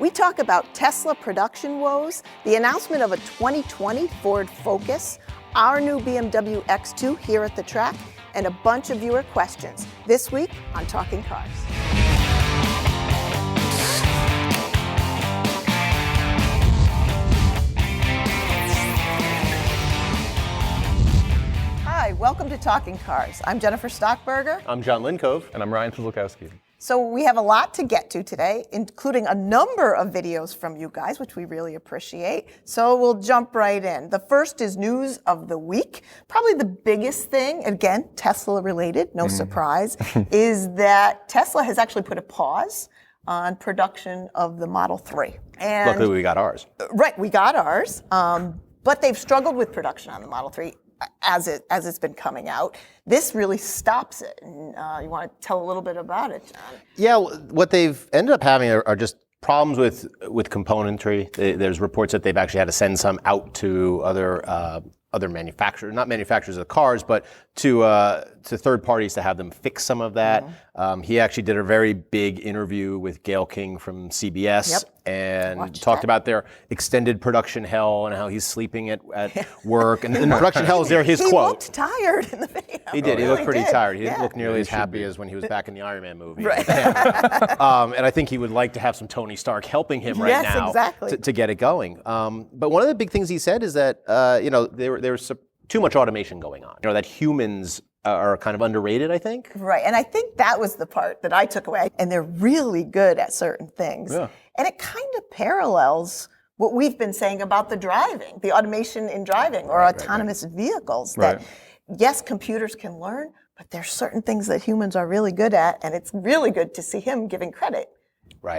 We talk about Tesla production woes, the announcement of a 2020 Ford Focus, our new BMW X2 here at the track, and a bunch of viewer questions this week on Talking Cars. Hi, welcome to Talking Cars. I'm Jennifer Stockberger. I'm John Linkove. And I'm Ryan Pizlakowski. So we have a lot to get to today, including a number of videos from you guys, which we really appreciate. So we'll jump right in. The first is news of the week. Probably the biggest thing, again, Tesla related, no surprise, is that Tesla has actually put a pause on production of the Model 3. And luckily we got ours. Right, we got ours, but they've struggled with production on the Model 3. As it's been coming out. This really stops it. And you want to tell a little bit about it, John? Yeah, what they've ended up having are just problems with componentry. There's reports that they've actually had to send some out to other manufacturers, not manufacturers of cars, but to third parties to have them fix some of that. He actually did a very big interview with Gayle King from CBS and talked about their extended production hell and how he's sleeping at work. And production hell is there, his quote. He looked tired in the video. He did. He looked pretty tired. He didn't look nearly as happy as when he was back in the Iron Man movie. Right. And I think he would like to have some Tony Stark helping him right now exactly. to get it going. But one of the big things he said is that there's too much automation going on. That humans are kind of underrated, I think. Right, and I think that was the part that I took away. And they're really good at certain things. Yeah. And it kind of parallels what we've been saying about the driving, the automation in driving or autonomous vehicles. That yes, computers can learn, but there's certain things that humans are really good at, and it's really good to see him giving credit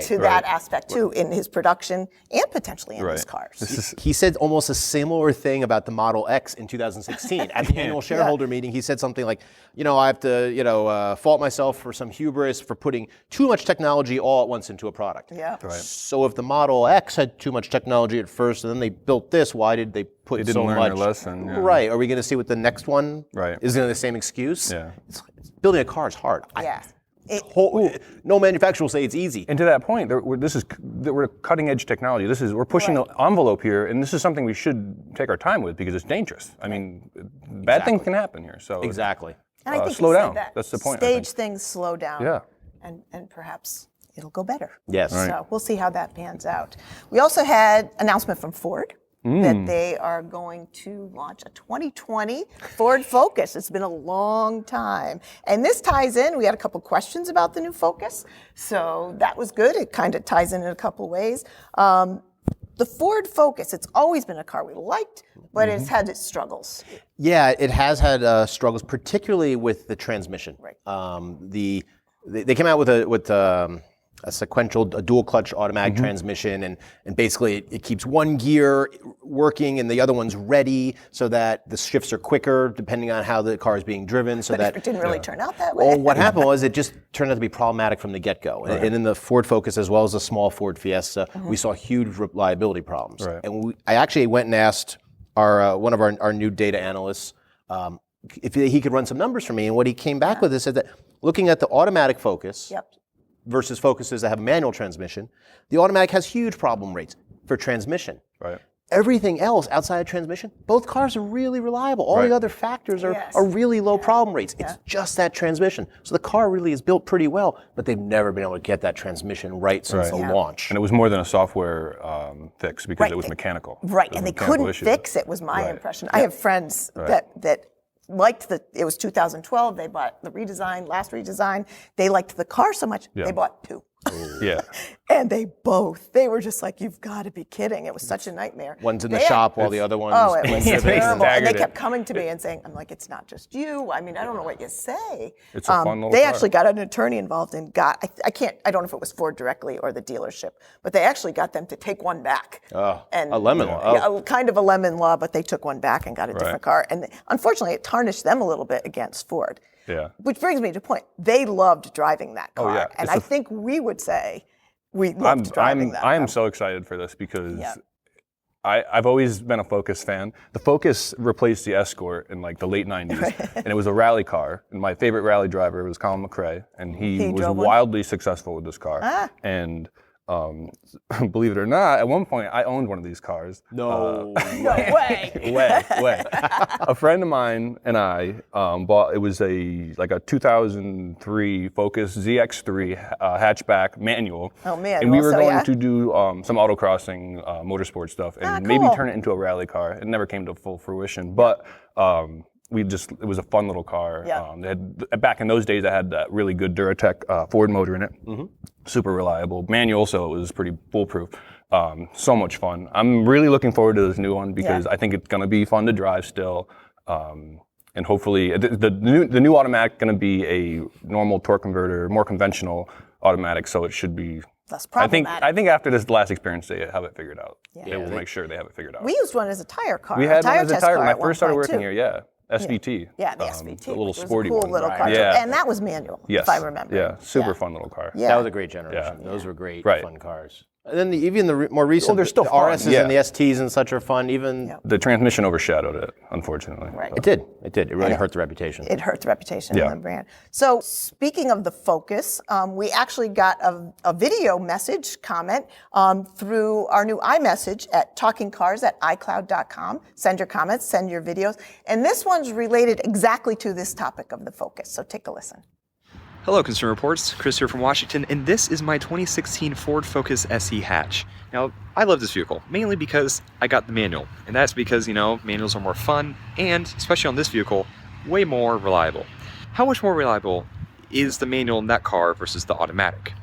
to that aspect too in his production and potentially in his cars. He said almost a similar thing about the Model X in 2016. At the annual shareholder meeting, he said something like, I have to, fault myself for some hubris for putting too much technology all at once into a product. Yeah. Right. So if the Model X had too much technology at first and then they built this, why did they put so much? They didn't learn their lesson. Yeah. Right. Are we going to see with the next one? Right. Is it the same excuse? Yeah. Building a car is hard. Yeah. No manufacturer will say it's easy. And to that point, we're cutting edge technology. We're pushing the envelope here, and this is something we should take our time with because it's dangerous. I mean, bad things can happen here. So exactly. And I think slow down. That's the point. Stage things slow down. Yeah. And perhaps it'll go better. Yes. Right. So we'll see how that pans out. We also had announcement from Ford that they are going to launch a 2020 Ford Focus. It's been a long time. And this ties in, we had a couple questions about the new Focus. So that was good. It kind of ties in a couple ways. The Ford Focus, it's always been a car we liked, but it's had its struggles. Yeah, it has had struggles, particularly with the transmission. Right. They came out with a sequential, a dual clutch automatic transmission, and basically it keeps one gear working and the other one's ready so that the shifts are quicker depending on how the car is being driven. So But it didn't really turn out that way. Well, what happened was it just turned out to be problematic from the get-go. Right. And in the Ford Focus as well as the small Ford Fiesta, we saw huge reliability problems. Right. And I actually went and asked one of our new data analysts if he could run some numbers for me, and what he came back with is that looking at the automatic Focus, versus Focuses that have manual transmission, the automatic has huge problem rates for transmission. Right. Everything else outside of transmission, both cars are really reliable. All the other factors are really low problem rates. It's just that transmission. So the car really is built pretty well, but they've never been able to get that transmission right since the launch. And it was more than a software fix because it was mechanical. Right, and they couldn't fix it, was my impression. I have friends that liked it was 2012, they bought the last redesign. They liked the car so much, they bought two. And they were just like, you've got to be kidding. It was such a nightmare. One's in the shop while the other one's... Oh, it was terrible. And they kept coming to me and saying, I'm like, it's not just you. I mean, I don't know what you say. It's a fun little They car. actually got an attorney involved and I don't know if it was Ford directly or the dealership, but they actually got them to take one back. Oh, a lemon law. Yeah, kind of a lemon law, but they took one back and got a different car. And unfortunately, it tarnished them a little bit against Ford. Yeah. Which brings me to the point. They loved driving that car. And I think we would say we loved driving that car. I am so excited for this because I've always been a Focus fan. The Focus replaced the Escort in like the late 90s, and it was a rally car. And my favorite rally driver was Colin McRae, and he was wildly successful with this car. And Believe it or not, at one point I owned one of these cars. No. No way. Way. A friend of mine and I bought. It was a 2003 Focus ZX3 hatchback manual. Oh man. And we were so, going yeah. to do some autocrossing, motorsport stuff, and maybe cool. turn it into a rally car. It never came to full fruition, but. It was a fun little car. Yeah. They had, back in those days, I had that really good Duratec Ford motor in it. Super reliable. Manual, so it was pretty foolproof. So much fun. I'm really looking forward to this new one because I think it's going to be fun to drive still. And hopefully, the new automatic going to be a normal torque converter, more conventional automatic, so it should be. Less problematic. I think after this last experience, they have it figured out. Yeah. They will make sure they have it figured out. We used one as a tire car. We had one as a test tire car when I at one first started point, working too. here. Yeah. SVT. Yeah, the SVT. A little which was sporty a cool one. little car. Yeah. And that was manual, Yes. if I remember. Yeah, super fun little car. Yeah. That was a great generation. Yeah. Those were great, Right. fun cars. And then even the more recent, they're still the fun. RSs Yeah. and the STs and such are fun. Even The transmission overshadowed it, unfortunately. Right. it did. It really hurt the reputation. It hurt the reputation Yeah. of the brand. So speaking of the Focus, we actually got a video message comment through our new iMessage at TalkingCars@iCloud.com. Send your comments, send your videos. And this one's related exactly to this topic of the Focus. So take a listen. Hello, Consumer Reports. Chris here from Washington, and this is my 2016 Ford Focus SE hatch. Now, I love this vehicle, mainly because I got the manual, and that's because, manuals are more fun, and, especially on this vehicle, way more reliable. How much more reliable is the manual in that car versus the automatic?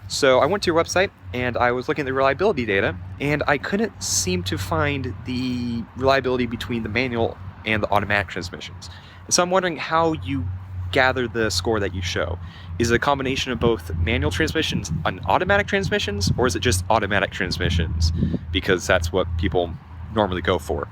So I went to your website, and I was looking at the reliability data, and I couldn't seem to find the reliability between the manual and the automatic transmissions. So I'm wondering how you gather the score that you show. Is it a combination of both manual transmissions and automatic transmissions, or is it just automatic transmissions? Because that's what people normally go for.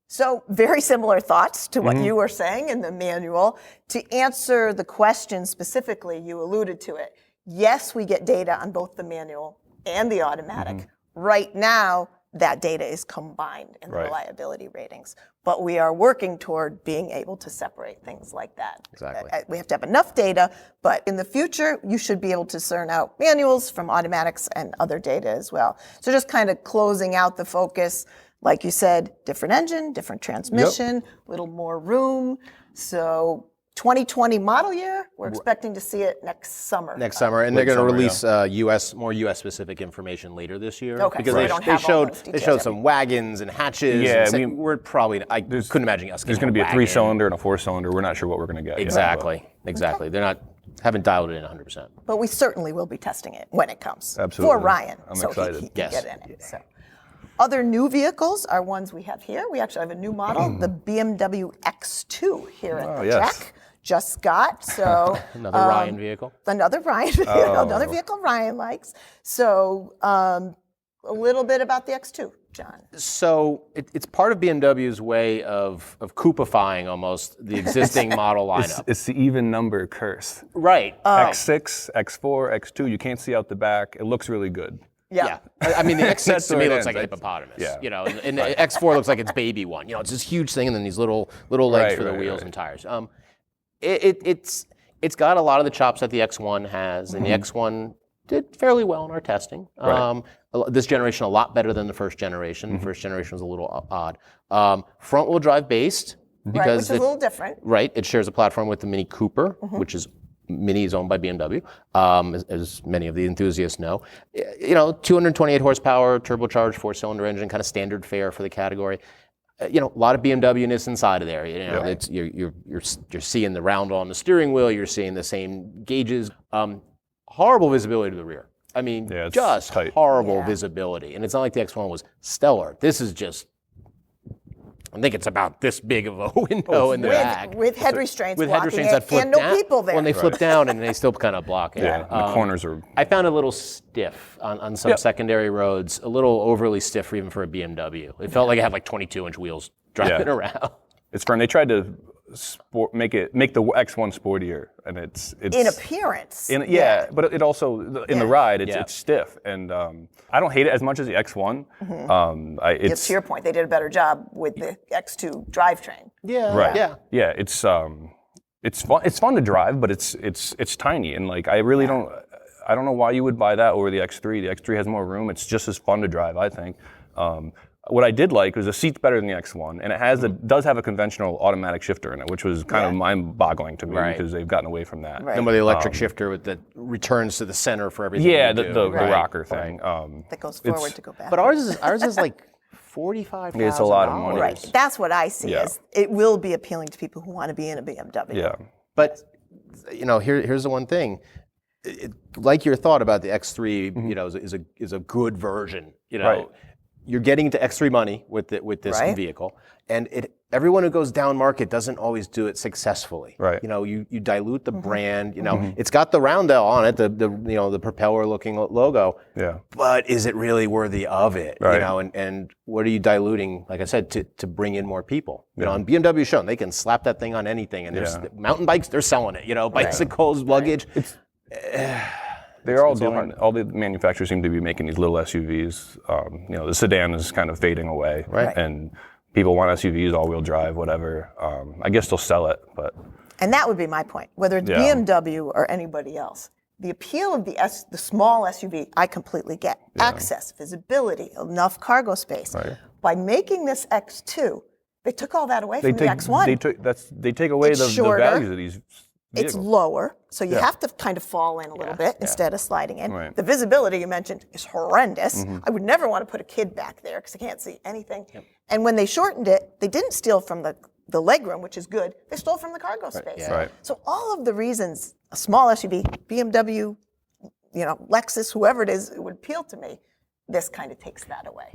So very similar thoughts to what you were saying in the manual. To answer the question specifically, you alluded to it. Yes, we get data on both the manual and the automatic. Right now, that data is combined in the reliability ratings. But we are working toward being able to separate things like that. Exactly. We have to have enough data, but in the future, you should be able to discern out manuals from automatics and other data as well. So just kind of closing out the Focus, like you said, different engine, different transmission, little more room. So 2020 model year, we're expecting to see it next summer. Next summer, and they're going to release more U.S. specific information later this year. Okay, because so we don't have all those they details showed yet. some wagons and hatches. Yeah, and we're probably. I couldn't imagine us. There's getting going to be a wagon. 3-cylinder and a 4-cylinder. We're not sure what we're going to get. Exactly. They're haven't dialed it in 100%. But we certainly will be testing it when it comes. Absolutely. For Ryan, I'm so excited. he can Yes. get in it. So. Other new vehicles are ones we have here. We actually have a new model, the BMW X2 here at the yes. track. Just got, so. Another Ryan vehicle. Another Ryan vehicle, another vehicle Ryan likes. So a little bit about the X2, John. So it's part of BMW's way of coupifying almost the existing model lineup. It's the even number curse. Right. X6, X4, X2, you can't see out the back. It looks really good. Yeah. I mean, the X6 That's to where me it looks like a ends. hippopotamus. Yeah. And the X4 looks like its baby one. It's this huge thing, and then these little legs for the wheels and tires. It's got a lot of the chops that the X1 has, and the X1 did fairly well in our testing. This generation a lot better than the first generation. The first generation was a little odd. Front-wheel drive based Right, which because is a little different. it shares a platform with the Mini Cooper, which is Mini is owned by BMW, as many of the enthusiasts know. 228 horsepower, turbocharged 4-cylinder engine, kind of standard fare for the category. A lot of BMW-ness inside of there. It's you're seeing the round on the steering wheel. You're seeing the same gauges. Horrible visibility to the rear. I mean, it's just tight. horrible visibility. And it's not like the X1 was stellar. This is just. I think it's about this big of a window in the back. With head restraints With head blocking restraints it, that flip and no down. people there. When they flip down and they still kind of block it. Yeah, the corners are. I found it a little stiff on some secondary roads, a little overly stiff even for a BMW. It felt like it had like 22-inch wheels driving around. It's fun. They tried to make the X1 sportier, and it's in appearance. But it also in the ride it's stiff, and I don't hate it as much as the X1. It's to your point, they did a better job with the X2 drivetrain. Yeah, it's fun. It's fun to drive, but it's tiny, and like I really don't. I don't know why you would buy that over the X3. The X3 has more room. It's just as fun to drive, I think. What I did like was the seat's better than the X1, and it does have a conventional automatic shifter in it, which was kind of mind-boggling to me because they've gotten away from that. And with the electric shifter that returns to the center for everything. Yeah, the rocker thing. That goes forward to go back. But ours is like $45,000. It's a lot of money. Right. That's what I see as it will be appealing to people who want to be in a BMW. Yeah. But here's the one thing. Like your thought about the X3, is a good version. You're getting to X3 money with this vehicle, and everyone who goes down market doesn't always do it successfully. Right. You dilute the brand. It's got the roundel on it, the propeller looking logo. Yeah. But is it really worthy of it? Right. And what are you diluting? Like I said, to bring in more people. On BMW shown, they can slap that thing on anything, and there's mountain bikes, they're selling it. Bicycles, luggage. They're all doing. All the manufacturers seem to be making these little SUVs. The sedan is kind of fading away, and people want SUVs, all-wheel drive, whatever. I guess they'll sell it, but. And that would be my point. Whether it's BMW or anybody else, the appeal of the small SUV, I completely get. Access, visibility, enough cargo space. Right. By making this X2, they took all that away from the X1. They take away the values of these vehicles. It's lower, so you have to kind of fall in a little bit instead of sliding in. Right. The visibility you mentioned is horrendous. I would never want to put a kid back there because I can't see anything. And when they shortened it, they didn't steal from the legroom, which is good. They stole from the cargo space. Yeah. Right. So all of the reasons a small SUV, BMW, Lexus, whoever it is, it would appeal to me. This kind of takes that away.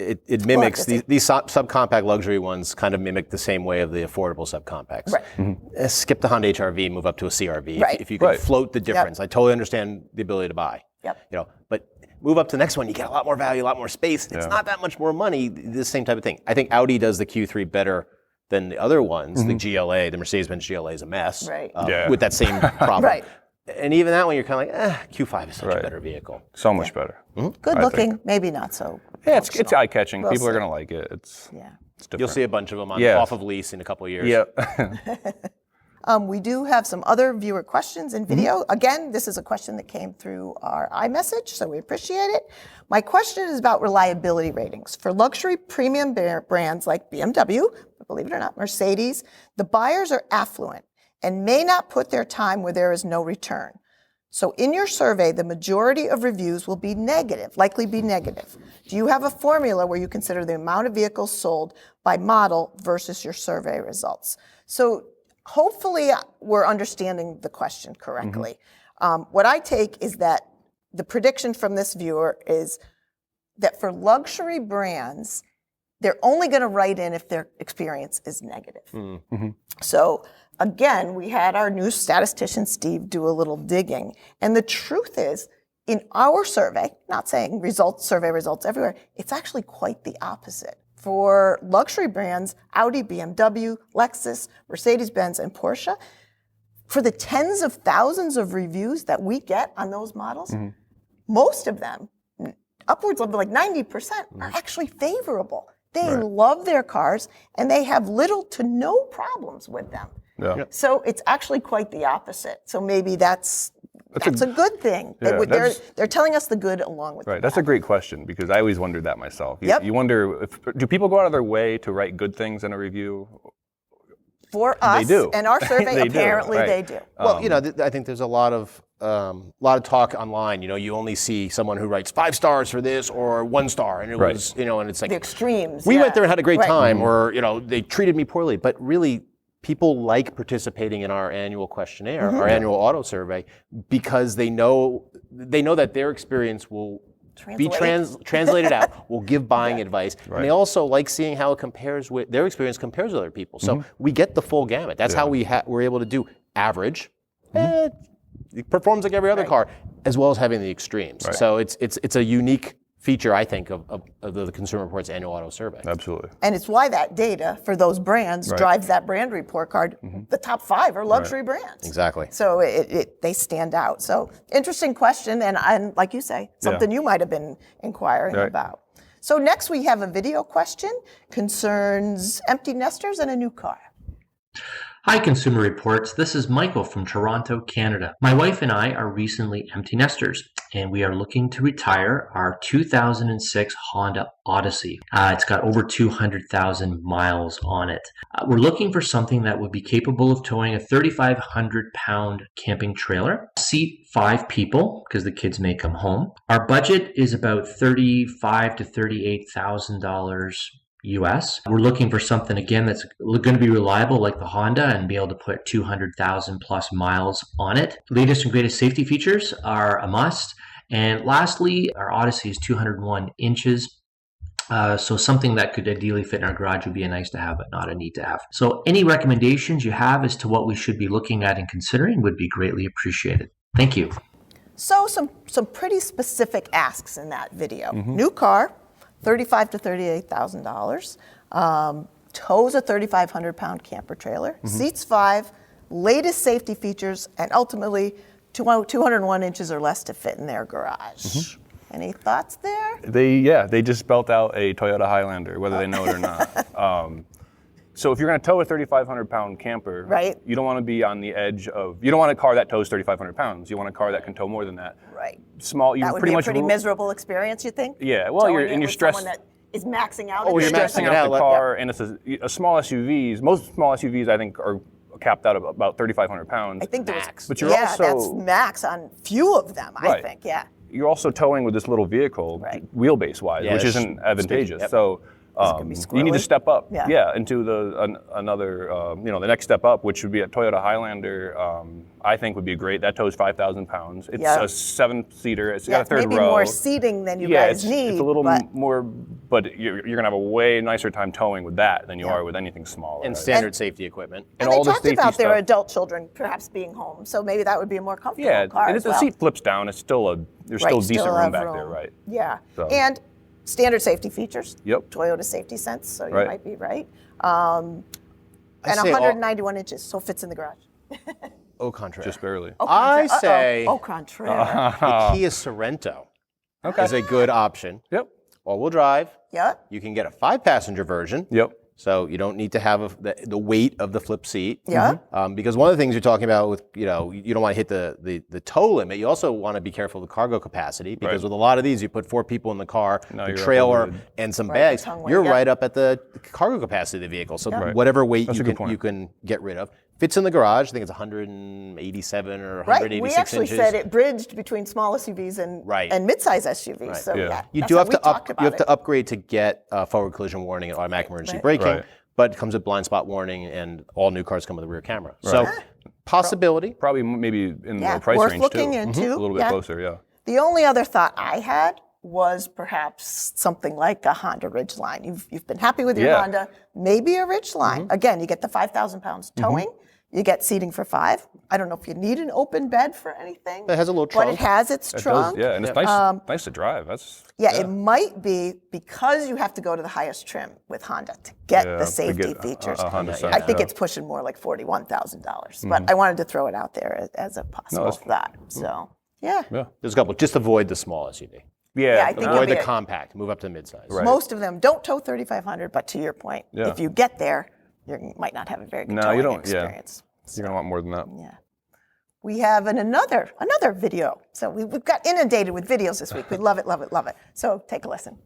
It mimics these subcompact luxury ones kind of mimic the same way of the affordable subcompacts. Right. Skip the Honda HR-V, move up to a CR-V. Right. If you can float the difference, I totally understand the ability to buy. Yep. But move up to the next one, you get a lot more value, a lot more space. It's not that much more money. The same type of thing. I think Audi does the Q3 better than the other ones. The GLA, the Mercedes-Benz GLA is a mess. Right. With that same problem. Right. And even that one, you're kind of like, Q5 is such a better vehicle. So much better. Good looking, maybe not so. Yeah, it's eye-catching. People are see. going to like it. It's different. You'll see a bunch of them off of lease in a couple of years. Yeah. We do have some other viewer questions in video. Again, this is a question that came through our iMessage, so we appreciate it. My question is about reliability ratings. For luxury premium brands like BMW, believe it or not, Mercedes, the buyers are affluent and may not put their time where there is no return. So in your survey, the majority of reviews will be negative, likely be negative. Do you have a formula where you consider the amount of vehicles sold by model versus your survey results? So hopefully we're understanding the question correctly. What I take is that the prediction from this viewer is that for luxury brands, they're only going to write in if their experience is negative. So again, we had our new statistician, Steve, do a little digging. And the truth is, in our survey, not saying survey results everywhere, it's actually quite the opposite. For luxury brands, Audi, BMW, Lexus, Mercedes-Benz, and Porsche, for the tens of thousands of reviews that we get on those models, most of them, upwards of like 90%, are actually favorable. They love their cars, and they have little to no problems with them. Yeah. So it's actually quite the opposite. So maybe that's a good thing. They're telling us the good along with the bad. That's a great question because I always wondered that myself. You wonder, do people go out of their way to write good things in a review? For us, they do. and our survey, apparently they do. Well, I think there's a lot of talk online. You only see someone who writes 5 stars for this or 1 star, and it was, and it's like the extremes. We went there and had a great time, or they treated me poorly. But really, people like participating in our annual questionnaire, our annual auto survey, because they know that their experience will be translated out, will give buying advice. Right. And they also like seeing how it compares with their experience compares with other people. So we get the full gamut. That's how we're able to do average. It performs like every other car, as well as having the extremes. Right. So it's a unique feature, I think, of the Consumer Reports annual auto survey. Absolutely. And it's why that data for those brands drives that brand report card. The top 5 are luxury brands. Exactly. So they stand out. So interesting question, and like you say, something you might have been inquiring about. So next we have a video question, concerns empty nesters and a new car. Hi, Consumer Reports. This is Michael from Toronto, Canada. My wife and I are recently empty nesters, and we are looking to retire our 2006 Honda Odyssey. It's got over 200,000 miles on it. We're looking for something that would be capable of towing a 3,500-pound camping trailer, seat 5 people, because the kids may come home. Our budget is about $35,000 to $38,000 US. We're looking for something, again, that's going to be reliable like the Honda and be able to put 200,000 plus miles on it. Latest and greatest safety features are a must. And lastly, our Odyssey is 201 inches. So something that could ideally fit in our garage would be a nice to have, but not a need to have. So any recommendations you have as to what we should be looking at and considering would be greatly appreciated. Thank you. So some pretty specific asks in that video. New car, $35,000 to $38,000. Tows a 3,500-pound camper trailer. Seats 5. Latest safety features, and ultimately 201 inches or less to fit in their garage. Any thoughts there? They just spelt out a Toyota Highlander, whether they know it or not. So if you're going to tow a 3,500-pound camper, right, you don't want to be on the edge of. You don't want a car that tows 3,500 pounds. You want a car that can tow more than that. Right. Small. You that would pretty be a much pretty miserable experience, you think? Yeah. Well, you're stressed. Someone that is maxing out. Oh, you're maxing out the car, and it's a small SUVs. Most small SUVs, I think, are capped out at about 3,500 pounds. I think max. But you're also that's max on few of them. I think. Yeah. You're also towing with this little vehicle, wheelbase-wise, which isn't advantageous. So. You need to step up, into another, the next step up, which would be a Toyota Highlander. I think would be great. That tows 5,000 pounds. It's a 7-seater. It's got a third row. Maybe more seating than you guys need. It's a little more, but you're gonna have a way nicer time towing with that than you are with anything smaller. And standard safety equipment. And all they talked about their adult children perhaps being home, so maybe that would be a more comfortable car. And as the seat flips down. It's still there's still decent room back there, right? Yeah. So. And standard safety features. Yep. Toyota Safety Sense, so you might be right. And 191 inches, so fits in the garage. Au contraire. Just barely. I say au contraire. the Kia Sorento is a good option. Yep. All-wheel drive. Yep. You can get a 5-passenger version. Yep. So you don't need to have the weight of the flip seat. Yeah. Because one of the things you're talking about with, you don't want to hit the tow limit. You also want to be careful of the cargo capacity because with a lot of these, you put 4 people in the car, the trailer, and some bags. You're right up at the cargo capacity of the vehicle. So whatever weight you can get rid of. Fits in the garage. I think it's 187 or 186 inches. We actually said it bridged between small SUVs and midsize SUVs. Right. So you do have to upgrade to get forward collision warning and automatic emergency braking, but it comes with blind spot warning, and all new cars come with a rear camera. So possibility. Probably maybe in the price worth range looking too. into. A little bit closer, The only other thought I had was perhaps something like a Honda Ridgeline. You've been happy with your Honda, maybe a Ridgeline. Again, you get the 5,000 pounds towing. You get seating for 5. I don't know if you need an open bed for anything. It has a little trunk. But it has its trunk. And it's nice to drive. It might be because you have to go to the highest trim with Honda to get the safety features. I think it's pushing more like $41,000. But I wanted to throw it out there as a possible thought. So, There's a couple. Just avoid the small SUV. I think avoid the compact. Move up to midsize. Right. Most of them don't tow 3,500, but to your point, if you get there, you might not have a very good towing experience. You're going to want more than that. Yeah. We have another video. So we've got inundated with videos this week. We love it, love it, love it. So take a listen.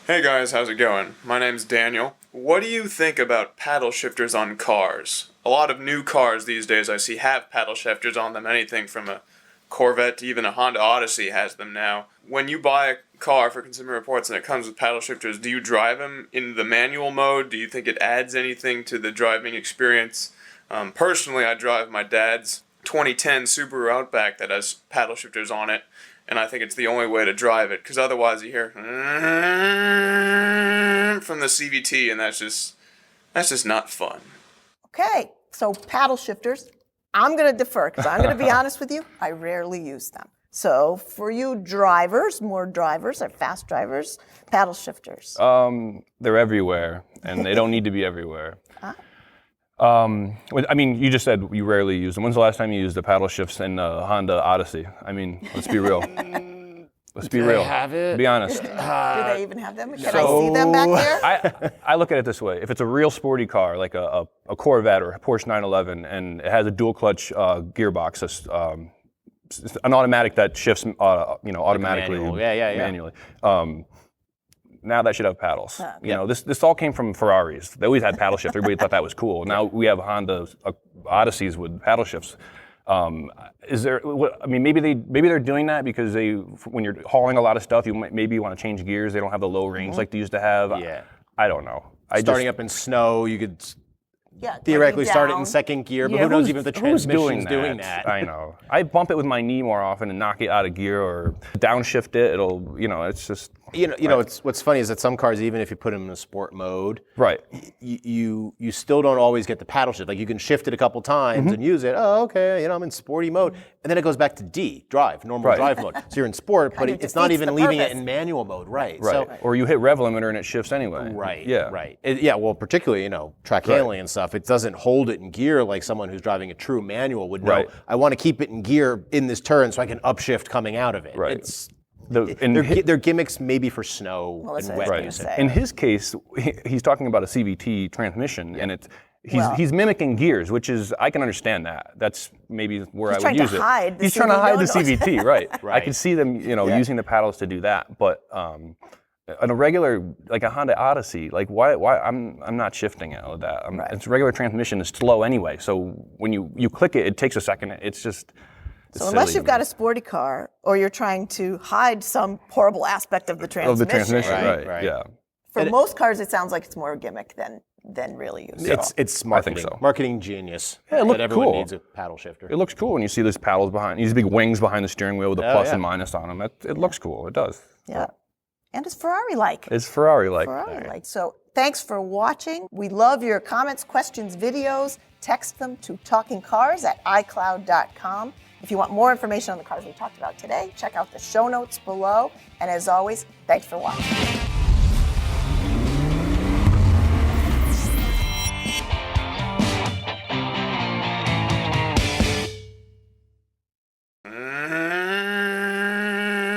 Hey guys, how's it going? My name's Daniel. What do you think about paddle shifters on cars? A lot of new cars these days I see have paddle shifters on them. Anything from a Corvette to even a Honda Odyssey has them now. When you buy a car for Consumer Reports and it comes with paddle shifters, do you drive them in the manual mode? Do you think it adds anything to the driving experience? Personally, I drive my dad's 2010 Subaru Outback that has paddle shifters on it, and I think it's the only way to drive it, because otherwise you hear from the CVT, and that's just not fun. Okay, so paddle shifters. I'm going to defer because I'm going to be honest with you. I rarely use them. So for you drivers, more drivers or fast drivers, paddle shifters. They're everywhere, and they don't need to be everywhere. I mean, you just said you rarely use them. When's the last time you used the paddle shifts in Honda Odyssey? I mean, let's be real. Let's be real. have it? Be honest. Do they even have them? Can I see them back there? I look at it this way. If it's a real sporty car, like a Corvette or a Porsche 911, and it has a dual clutch gearbox, an automatic that shifts, automatically, manual. manually. Now that should have paddles. This all came from Ferraris. They always had paddle shifts. Everybody thought that was cool. Now we have Honda Odysseys with paddle shifts. Is there? Maybe they're doing that because when you're hauling a lot of stuff, you maybe want to change gears. They don't have the low range like they used to have. Yeah. I don't know. Starting up in snow, you could Yeah, theoretically taking start it down. in second gear, but Yeah, who knows even if the who's transmission's doing that. I know. I bump it with my knee more often and knock it out of gear or downshift it. It'll, it's just. What's funny is that some cars, even if you put them in a sport mode, Right. you still don't always get the paddle shift. Like you can shift it a couple times and use it. Oh, okay, I'm in sporty mode, and then it goes back to normal drive mode. So you're in sport, but it's not defeats even the leaving it purpose. in manual mode, right? Right. So, Or you hit rev limiter and it shifts anyway. right. Yeah. Right. Well, particularly track handling and stuff. It doesn't hold it in gear like someone who's driving a true manual would know. Right. I want to keep it in gear in this turn so I can upshift coming out of it. Right. They're gimmicks maybe for snow Well, that's and what I wet was use. gonna say. In his case, he's talking about a CVT transmission, and he's mimicking gears, which is I can understand that. That's maybe where I would use it. He's trying to hide the CVT, right? I Right. can see them, using the paddles to do that. But on a regular, like a Honda Odyssey, like why I'm not shifting it with that. It's a regular transmission is slow anyway. So when you click it, it takes a second. It's just. So unless you've got a sporty car, or you're trying to hide some horrible aspect of the transmission. Right. Yeah. For most cars, it sounds like it's more a gimmick than really useful. It's marketing. I think so. Marketing genius. Yeah, it looked that everyone cool. needs a paddle shifter. It looks cool when you see these paddles behind, these big wings behind the steering wheel with the plus and minus on them. It looks cool. It does. Yeah. And it's Ferrari-like. It's Ferrari-like. Ferrari-like. So thanks for watching. We love your comments, questions, videos. Text them to TalkingCars@iCloud.com. If you want more information on the cars we talked about today, check out the show notes below. And as always, thanks for watching.